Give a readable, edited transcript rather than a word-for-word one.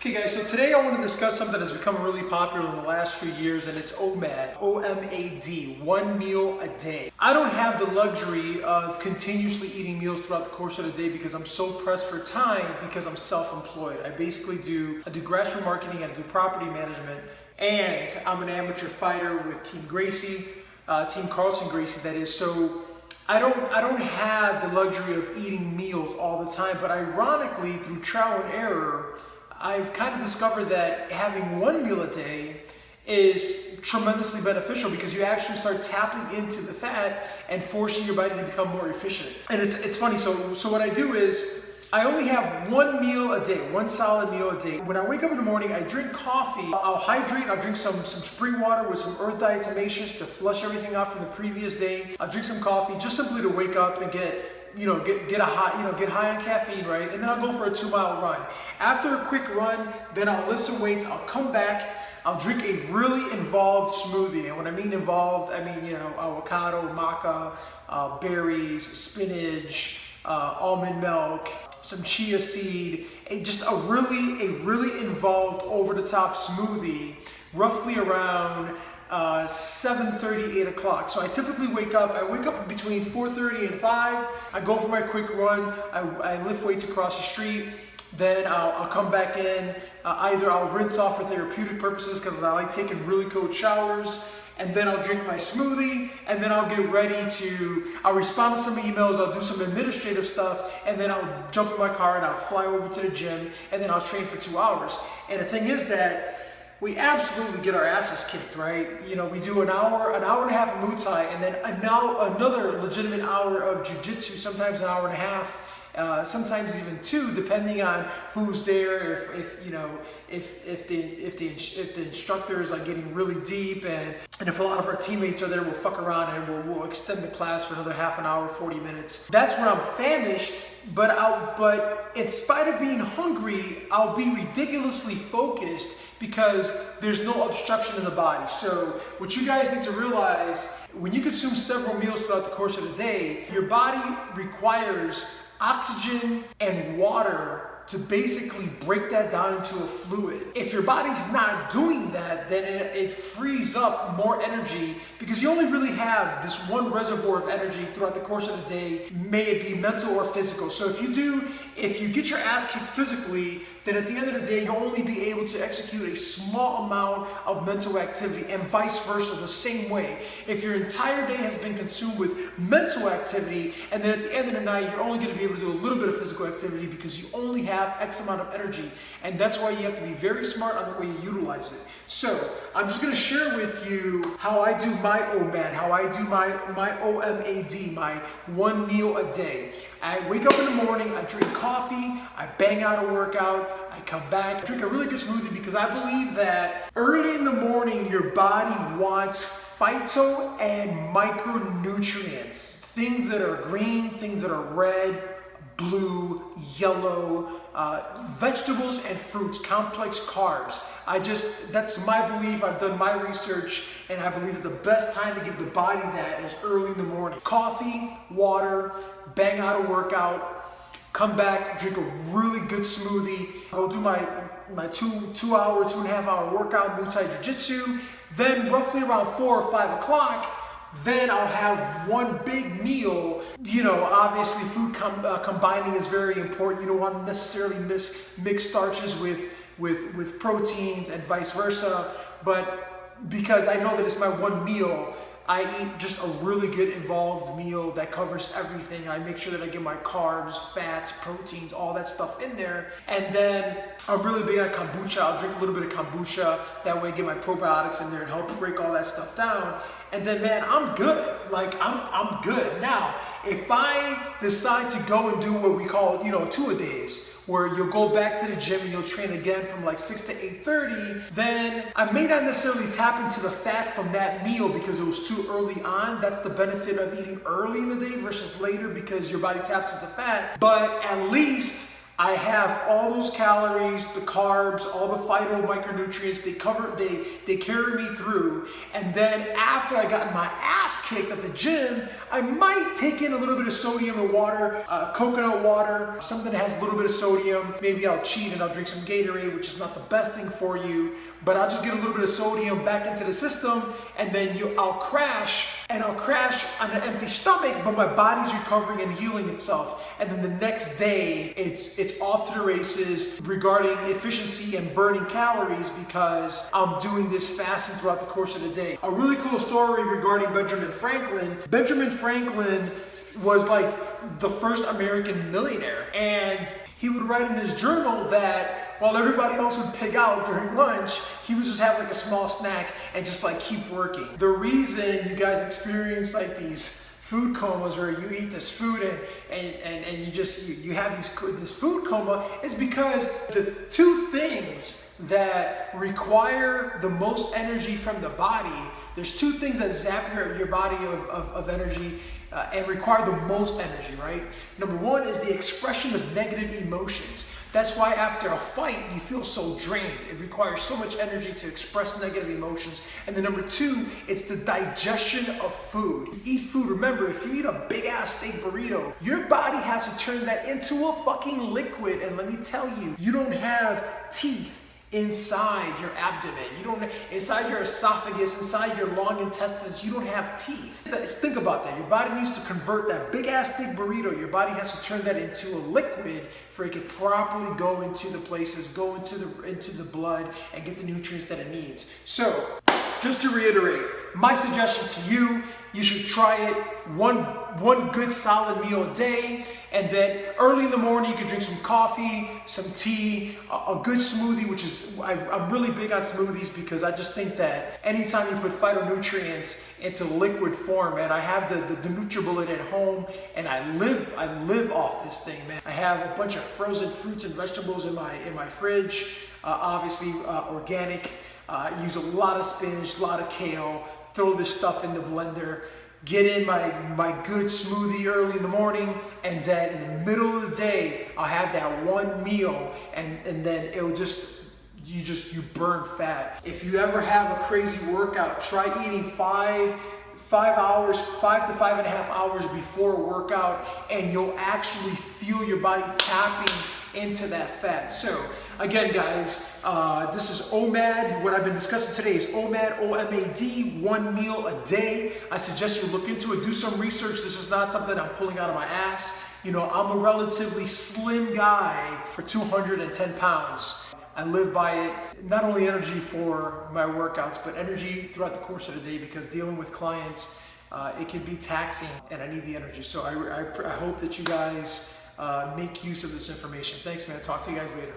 Okay guys, so today I want to discuss something that's become really popular in the last few years, and it's OMAD, O-M-A-D, 1 meal a day. I don't have the luxury of continuously eating meals throughout the course of the day because I'm so pressed for time because I'm self-employed. I basically do grassroots marketing, I do property management, and I'm an amateur fighter with Team Gracie, Team Carlson Gracie that is. So I don't have the luxury of eating meals all the time, but ironically, through trial and error, I've kind of discovered that having 1 meal a day is tremendously beneficial because you actually start tapping into the fat and forcing your body to become more efficient. And it's funny, so what I do is I only have 1 meal a day, 1 solid meal a day. When I wake up in the morning, I drink coffee. I'll hydrate, I'll drink some spring water with some earth diatomaceous to flush everything out from the previous day. I'll drink some coffee just simply to wake up and get high on caffeine, right? And then I'll go for a 2-mile run. After a quick run, then I'll lift some weights, I'll come back, I'll drink a really involved smoothie. And when I mean involved, I mean, avocado, maca, berries, spinach, almond milk, some chia seed, just a really involved over-the-top smoothie, roughly around 7:30, 8 o'clock. So I typically wake up between 4:30 and 5. I go for my quick run. I lift weights across the street. Then I'll come back in. Either I'll rinse off for therapeutic purposes because I like taking really cold showers. And then I'll drink my smoothie, and then I'll get ready I'll respond to some emails, I'll do some administrative stuff, and then I'll jump in my car and I'll fly over to the gym, and then I'll train for 2 hours. And the thing is that we absolutely get our asses kicked, right? We do an hour and a half of Muay Thai, and then another legitimate hour of jiu-jitsu, sometimes an hour and a half, sometimes even 2, depending on who's there. If the instructors are getting really deep, and if a lot of our teammates are there, we'll fuck around and we'll extend the class for another half an hour, 40 minutes. That's when I'm famished, but in spite of being hungry, I'll be ridiculously focused because there's no obstruction in the body. So what you guys need to realize, when you consume several meals throughout the course of the day, your body requires oxygen and water to basically break that down into a fluid. If your body's not doing that, then it frees up more energy because you only really have this one reservoir of energy throughout the course of the day, may it be mental or physical. So if you get your ass kicked physically, then at the end of the day, you'll only be able to execute a small amount of mental activity, and vice versa the same way. If your entire day has been consumed with mental activity, and then at the end of the night, you're only going to be able to do a little bit of physical activity because you only have X amount of energy. And that's why you have to be very smart on the way you utilize it. So I'm just going to share with you how I do my OMAD, how I do my OMAD, my 1 meal a day. I wake up in the morning, I drink coffee, I bang out a workout, I come back, drink a really good smoothie because I believe that early in the morning, your body wants phyto and micronutrients, things that are green, things that are red, blue, yellow, vegetables and fruits, complex carbs. That's my belief. I've done my research, and I believe that the best time to give the body that is early in the morning. Coffee, water, bang out a workout, come back, drink a really good smoothie, go do my 2-hour, 2.5 hour workout, Muay Thai Jiu-Jitsu. Then roughly around 4 or 5 o'clock, then I'll have 1 big meal. Obviously food combining is very important. You don't want to necessarily mix starches with proteins and vice versa. But because I know that it's my 1 meal, I eat just a really good involved meal that covers everything. I make sure that I get my carbs, fats, proteins, all that stuff in there. And then I'm really big on kombucha. I'll drink a little bit of kombucha. That way I get my probiotics in there and help break all that stuff down. And then, man, I'm good. Like, I'm good. Now, if I decide to go and do what we call, 2-a-days, where you'll go back to the gym and you'll train again from like 6 to 8:30, then I may not necessarily tap into the fat from that meal because it was too early on. That's the benefit of eating early in the day versus later, because your body taps into fat. But at least I have all those calories, the carbs, all the phyto micronutrients. They carry me through. And then after I got my ass kicked at the gym, I might take in a little bit of sodium in water, coconut water, something that has a little bit of sodium. Maybe I'll cheat and I'll drink some Gatorade, which is not the best thing for you, but I'll just get a little bit of sodium back into the system, and then I'll crash on an empty stomach, but my body's recovering and healing itself. And then the next day, it's off to the races regarding efficiency and burning calories because I'm doing this fasting throughout the course of the day. A really cool story regarding Benjamin Franklin. Benjamin Franklin was like the first American millionaire, and he would write in his journal that while everybody else would pig out during lunch, he would just have like a small snack and just like keep working. The reason you guys experience like these food comas where you eat this food and you have this food coma is because the two things that require the most energy from the body, there's two things that zap your body of energy and require the most energy, right? Number one is the expression of negative emotions. That's why after a fight, you feel so drained. It requires so much energy to express negative emotions. And then number two, it's the digestion of food. You eat food, remember, if you eat a big ass steak burrito, your body has to turn that into a fucking liquid. And let me tell you, you don't have teeth inside your abdomen, inside your esophagus, inside your long intestines, you don't have teeth. Think about that. Your body needs to convert that big ass steak burrito. Your body has to turn that into a liquid for it to properly go into the places, go into the blood and get the nutrients that it needs. So, just to reiterate, my suggestion to you, you should try it one good solid meal a day, and then early in the morning you can drink some coffee, some tea, a good smoothie, which is, I'm really big on smoothies because I just think that anytime you put phytonutrients into liquid form, man, I have the NutriBullet at home and I live off this thing, man. I have a bunch of frozen fruits and vegetables in my fridge, obviously organic. I use a lot of spinach, a lot of kale, throw this stuff in the blender, get in my good smoothie early in the morning, and then in the middle of the day, I'll have that one meal, and then it'll you burn fat. If you ever have a crazy workout, try eating 5 to 5.5 hours before a workout, and you'll actually feel your body tapping into that fat. So again, guys, this is OMAD. What I've been discussing today is OMAD, OMAD, 1 meal a day. I suggest you look into it, do some research. This is not something I'm pulling out of my ass. You know, I'm a relatively slim guy for 210 pounds. I live by it, not only energy for my workouts, but energy throughout the course of the day, because dealing with clients, it can be taxing and I need the energy. So I hope that you guys make use of this information. Thanks, man. Talk to you guys later.